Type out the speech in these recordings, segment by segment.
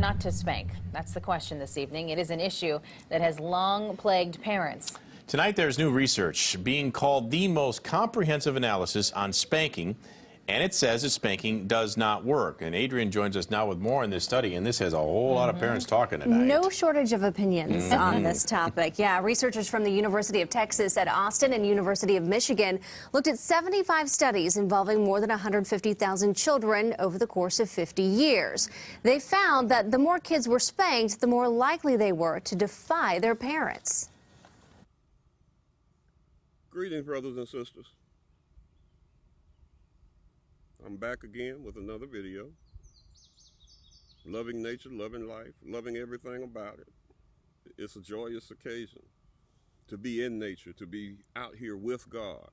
not to spank? That's the question this evening. It is an issue that has long plagued parents. Tonight there's new research being called the most comprehensive analysis on spanking, and it says that spanking does not work. And Adrian joins us now with more on this study, and this has a whole lot of parents talking tonight. No shortage of opinions on this topic. Yeah, researchers from the University of Texas at Austin and University of Michigan looked at 75 studies involving more than 150,000 children over the course of 50 years. They found that the more kids were spanked, the more likely they were to defy their parents. Greetings, brothers and sisters. I'm back again with another video. Loving nature, loving life, loving everything about it. It's a joyous occasion to be in nature, to be out here with God,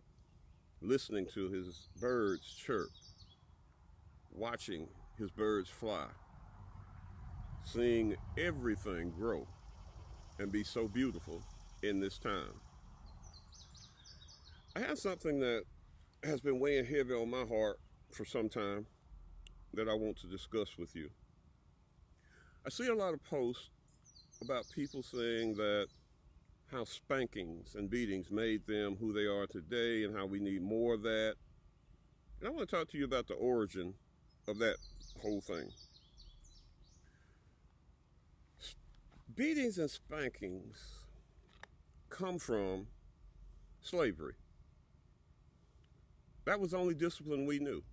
listening to his birds chirp, watching his birds fly, seeing everything grow and be so beautiful in this time. I have something that has been weighing heavy on my heart for some time that I want to discuss with you. I see a lot of posts about people saying that how spankings and beatings made them who they are today and how we need more of that. And I want to talk to you about the origin of that whole thing. Beatings and spankings come from slavery. That was the only discipline we knew.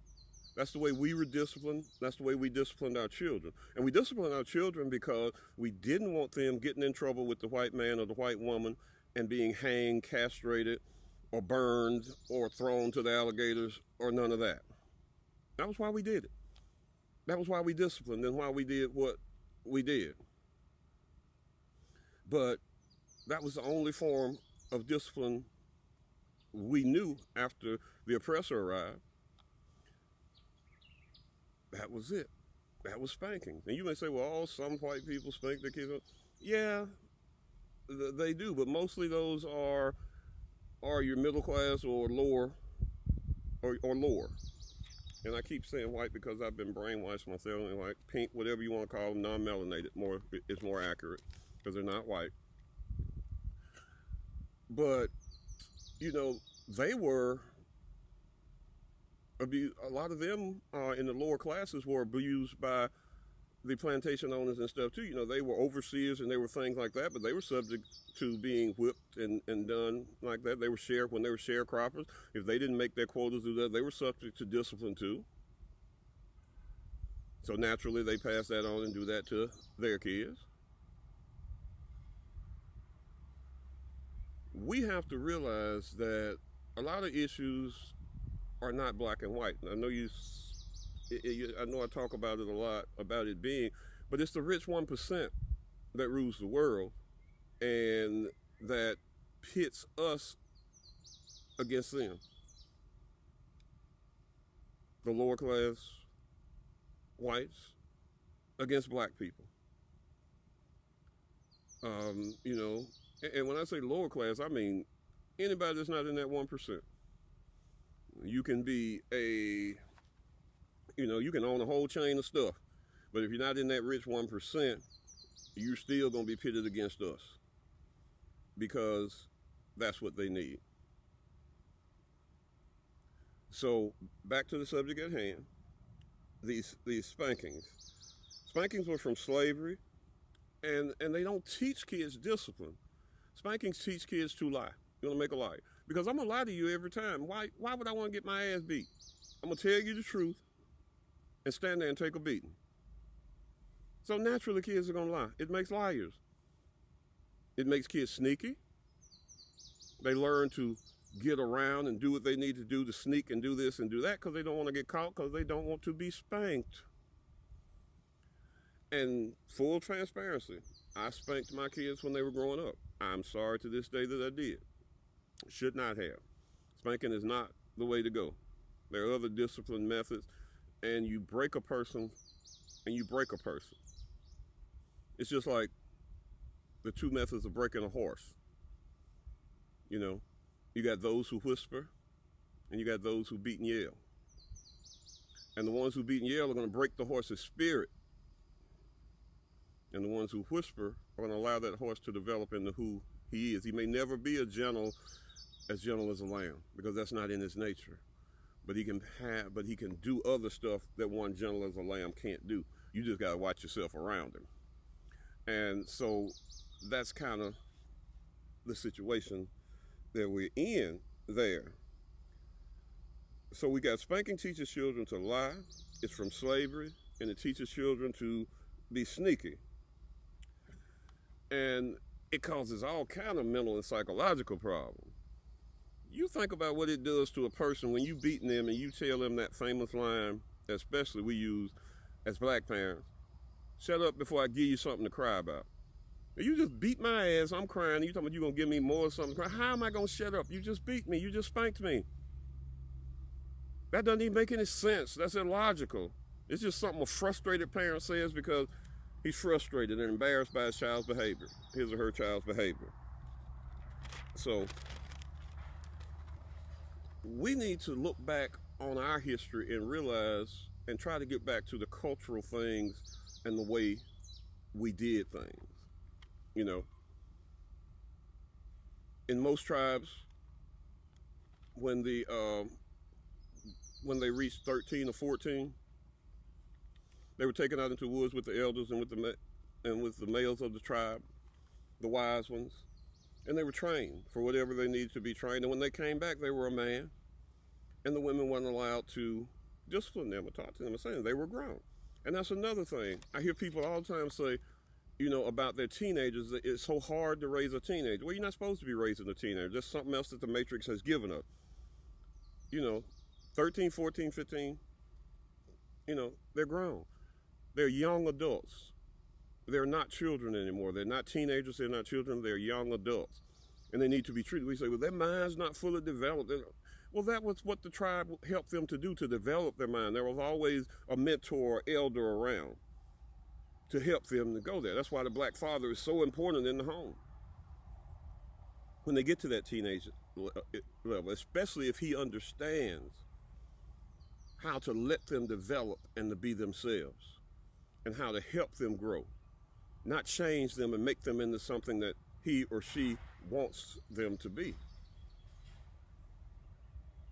That's the way we were disciplined. That's the way we disciplined our children. And we disciplined our children because we didn't want them getting in trouble with the white man or the white woman and being hanged, castrated, or burned, or thrown to the alligators, or none of that. That was why we did it. That was why we disciplined and why we did what we did. But that was the only form of discipline we knew after the oppressor arrived. That was it. That was spanking. And you may say, well, some white people spank their kids. Yeah, they do, but mostly those are your middle class or lower, or lower. And I keep saying white because I've been brainwashed myself, and white, pink, whatever you want to call them, non-melanated, is more accurate because they're not white. But you know, they were abused. A lot of them in the lower classes were abused by the plantation owners and stuff too. You know, they were overseers and they were things like that, but they were subject to being whipped and done like that. They were when they were sharecroppers. If they didn't make their quotas do that, they were subject to discipline too. So naturally, they pass that on and do that to their kids. We have to realize that a lot of issues are not black and white. I know I know I talk about it a lot, about it being, but it's the rich 1% that rules the world, and that pits us against them. The lower class whites against black people. You know, and when I say lower class, I mean anybody that's not in that 1%. You can be you can own a whole chain of stuff, but if you're not in that rich 1%, you're still going to be pitted against us because that's what they need. So back to the subject at hand, these spankings. Spankings were from slavery, and they don't teach kids discipline. Spankings teach kids to lie. You want to make a lie. Because I'm going to lie to you every time. Why would I want to get my ass beat? I'm going to tell you the truth and stand there and take a beating. So naturally, kids are going to lie. It makes liars. It makes kids sneaky. They learn to get around and do what they need to do to sneak and do this and do that because they don't want to get caught, because they don't want to be spanked. And full transparency, I spanked my kids when they were growing up. I'm sorry to this day that I did. Should not have. Spanking is not the way to go. There are other discipline methods, and you break a person, and you break a person. It's just like the two methods of breaking a horse. You know, you got those who whisper, and you got those who beat and yell. And the ones who beat and yell are going to break the horse's spirit. And the ones who whisper are going to allow that horse to develop into who he is. He may never be as gentle as a lamb, because that's not in his nature. But he can do other stuff that one gentle as a lamb can't do. You just got to watch yourself around him. And so that's kind of the situation that we're in there. So we got spanking teaches children to lie. It's from slavery, and it teaches children to be sneaky. And it causes all kind of mental and psychological problems. You think about what it does to a person when you beating them and you tell them that famous line, especially we use as black parents, shut up before I give you something to cry about. You just beat my ass, I'm crying, and you talking about you're going to give me more or something to cry. How am I going to shut up? You just beat me, you just spanked me. That doesn't even make any sense. That's illogical. It's just something a frustrated parent says because he's frustrated and embarrassed by his child's behavior, his or her child's behavior. So we need to look back on our history and realize and try to get back to the cultural things and the way we did things. You know, in most tribes, when they reached 13 or 14, they were taken out into the woods with the elders and with the males of the tribe, the wise ones, and they were trained for whatever they needed to be trained. And when they came back, they were a man, and the women weren't allowed to discipline them or talk to them or say they were grown. And that's another thing. I hear people all the time say, you know, about their teenagers, that it's so hard to raise a teenager. Well, you're not supposed to be raising a teenager. There's something else that the Matrix has given us. You know, 13, 14, 15, you know, they're grown. They're young adults. They're not children anymore. They're not teenagers. They're not children. They're young adults. And they need to be treated. We say, well, their mind's not fully developed. Well, that was what the tribe helped them to do, to develop their mind. There was always a mentor or elder around to help them to go there. That's why the black father is so important in the home. When they get to that teenage level, especially if he understands how to let them develop and to be themselves, and how to help them grow, not change them and make them into something that he or she wants them to be.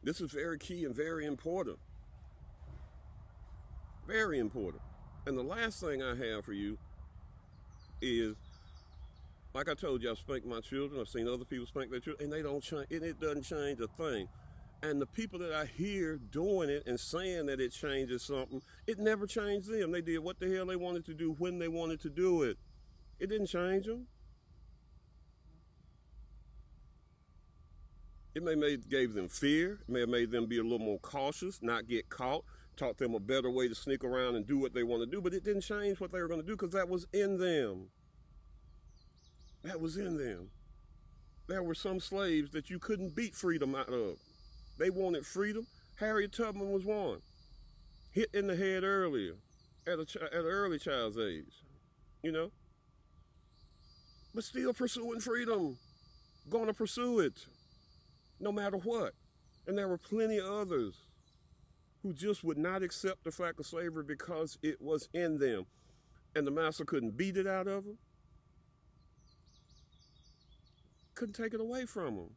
This is very key and very important. Very important. And the last thing I have for you is, like I told you, I've spanked my children. I've seen other people spank their children, and they don't change, and it doesn't change a thing. And the people that I hear doing it and saying that it changes something, it never changed them. They did what the hell they wanted to do when they wanted to do it. It didn't change them. It gave them fear. It may have made them be a little more cautious, not get caught, taught them a better way to sneak around and do what they want to do, but it didn't change what they were going to do because that was in them. That was in them. There were some slaves that you couldn't beat freedom out of. They wanted freedom. Harriet Tubman was one. Hit in the head earlier, at an early child's age, you know? But still pursuing freedom. Going to pursue it, no matter what. And there were plenty of others who just would not accept the fact of slavery because it was in them. And the master couldn't beat it out of them. Couldn't take it away from them.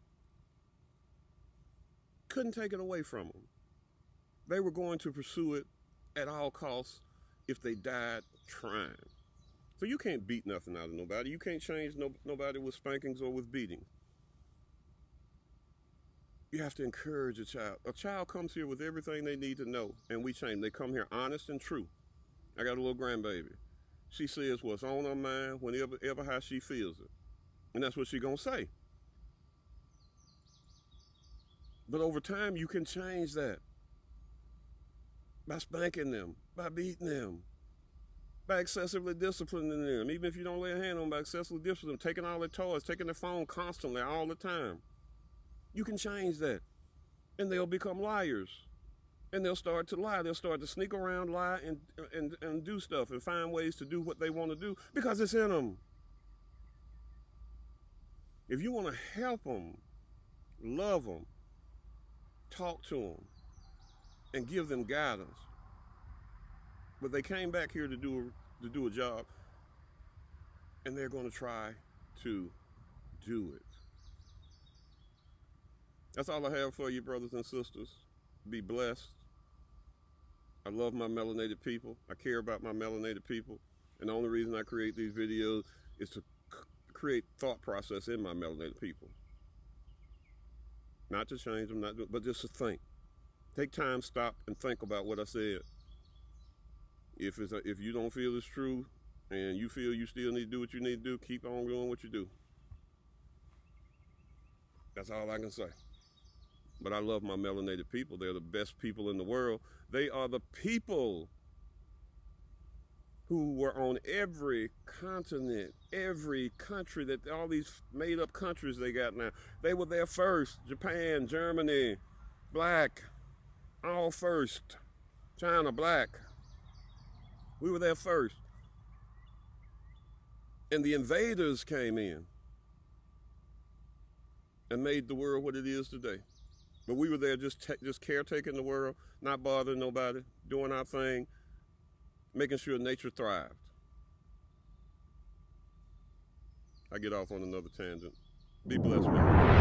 Couldn't take it away from them. They were going to pursue it at all costs if they died trying. So you can't beat nothing out of nobody. You can't change nobody with spankings or with beatings. You have to encourage a child. A child comes here with everything they need to know, and we change. They come here honest and true. I got a little grandbaby. She says what's on her mind whenever how she feels it. And that's what she's going to say. But over time, you can change that by spanking them, by beating them, by excessively disciplining them. Even if you don't lay a hand on them, by excessively disciplining them, taking all their toys, taking their phone constantly, all the time. You can change that. And they'll become liars. And they'll start to lie. They'll start to sneak around, lie, and do stuff and find ways to do what they want to do because it's in them. If you want to help them, love them, talk to them, and give them guidance. But they came back here to do a job. and they're going to try to do it. That's all I have for you, brothers and sisters. Be blessed. I love my melanated people. I care about my melanated people. And the only reason I create these videos is to create thought process in my melanated people. Not to change them, but just to think. Take time, stop, and think about what I said. If you don't feel it's true, and you feel you still need to do what you need to do, keep on doing what you do. That's all I can say. But I love my melanated people. They're the best people in the world. They are the people who were on every continent, every country, that all these made up countries they got now. They were there first. Japan, Germany, black, all first. China, black. We were there first. And the invaders came in and made the world what it is today. But we were there just caretaking the world, not bothering nobody, doing our thing, making sure nature thrived. I get off on another tangent. Be blessed, man.